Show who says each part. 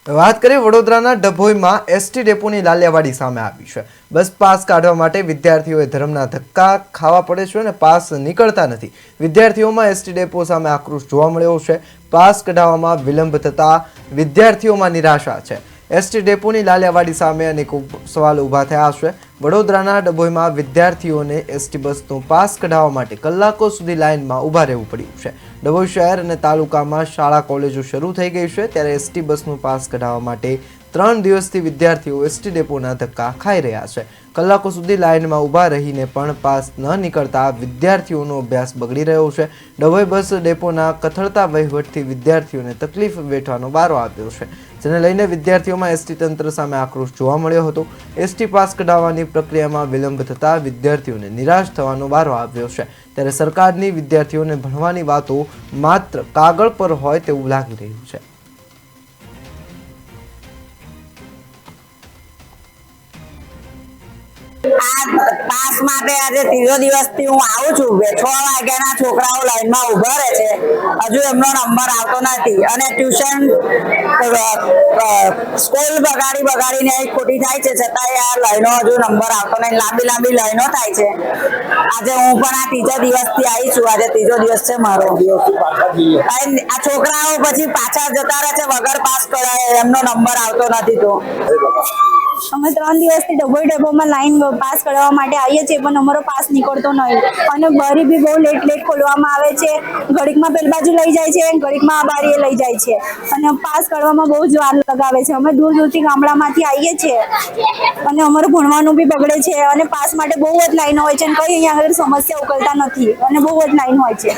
Speaker 1: વાત કરીએ વડોદરાના ડભોઈમાં એસટી ડેપોની લાલિયાવાડી સામે આવી છે। બસ પાસ કાઢવા માટે વિદ્યાર્થીઓએ ધર્મના ધક્કા ખાવા પડે છે અને પાસ નીકળતા નથી। વિદ્યાર્થીઓમાં એસટી ડેપો સામે આક્રોશ જોવા મળ્યો છે। પાસ કઢાવવામાં વિલંબ થતા વિદ્યાર્થીઓમાં નિરાશા છે। એસટી ડેપોની લાલિયાવાડી સામે અનેક સવાલ ઊભા થયા છે। વડોદરાના ડભોઈમાં વિદ્યાર્થીઓને એસટી બસનો પાસ કઢાવવા માટે કલાકો સુધી લાઇનમાં ઊભા રહેવું પડ્યું છે। ડભોઈ શહેર અને તાલુકામાં શાળા કોલેજો શરૂ થઈ ગઈ છે, ત્યારે એસટી બસનું પાસ કઢાવવા માટે 3 દિવસથી વિદ્યાર્થીઓ એસટી ડેપોના ધક્કા ખાઈ રહ્યા છે। કલાકો સુધી લાઇનમાં ઊભા રહીને પણ પાસ ન નીકળતા વિદ્યાર્થીઓનો અભ્યાસ બગડી રહ્યો છે। ડભોઈ બસ ડેપોના કથળતા વહીવટથી વિદ્યાર્થીઓને તકલીફ વેઠવાનો વારો આવ્યો છે, જેને લઈને વિદ્યાર્થીઓમાં એસટી તંત્ર સામે આક્રોશ જોવા મળ્યો હતો। એસટી પાસ કઢાવવાની પ્રક્રિયામાં વિલંબ થતાં વિદ્યાર્થીઓને નિરાશ થવાનો વારો આવ્યો છે, ત્યારે સરકારની વિદ્યાર્થીઓને ભણવાની વાતો માત્ર કાગળ પર હોય તેવું લાગી રહ્યું છે।
Speaker 2: પાસ માટે આજે ત્રીજો દિવસથી હું આવું છું। 6 વાગ્યાના છોકરાઓ લાઈનમાં ઉભા રહે છે, હજુ એમનો નંબર આવતો નથી અને ટ્યુશન સ્કૂલ બગાડીને ખોટી થાય છે, છતાંય આ લાઈનો હજુ નંબર આવતો નહીં। લાંબી લાઈનો થાય છે। આજે હું પણ આ ત્રીજા દિવસથી આવી છું, આજે ત્રીજો દિવસ છે મારો। આ છોકરાઓ પછી પાછા જતા રહે છે વગર પાસ કરાય, એમનો નંબર આવતો નથી। તો
Speaker 3: અમે 3 દિવસથી ડભોઈ ડેપોમાં લાઈન પાસ કરાવવા માટે આવીએ છીએ, પણ અમારો પાસ નીકળતો નહીં અને બારી બી બહુ લેટ ખોલવામાં આવે છે। ઘડીકમાં પેલી બાજુ લઈ જાય છે, ઘડીકમાં આ બારીએ લઈ જાય છે અને પાસ કરવામાં બહુ જ વાર લગાવે છે। અમે દૂરથી ગામડામાંથી આવીએ છીએ અને અમારું ભણવાનું બી બગડે છે અને પાસ માટે બહુ જ લાઈનો હોય છે અને કંઈ અહીંયા આગળ સમસ્યા ઉકેલતા નથી અને બહુ જ લાઈન હોય છે।